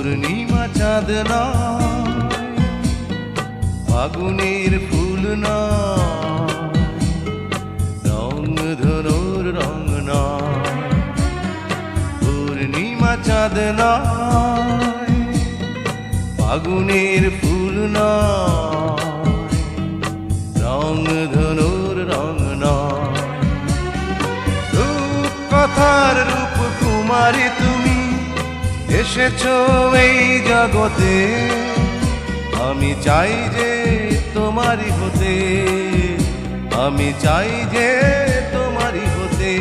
পূর্ণিমা চাঁদ নয়, ফাগুনের ফুল নয়, রং ধনুর রং নয়। পূর্ণিমা চাঁদ নয়, ফাগুনের ফুল নয়, রং ধনুর রং নয়। রূপ কথার রূপ কুমারী তুমি এসেছো এই জগতে, আমি চাই যে তোমারই হতে, আমি চাই যে তোমারই হতে।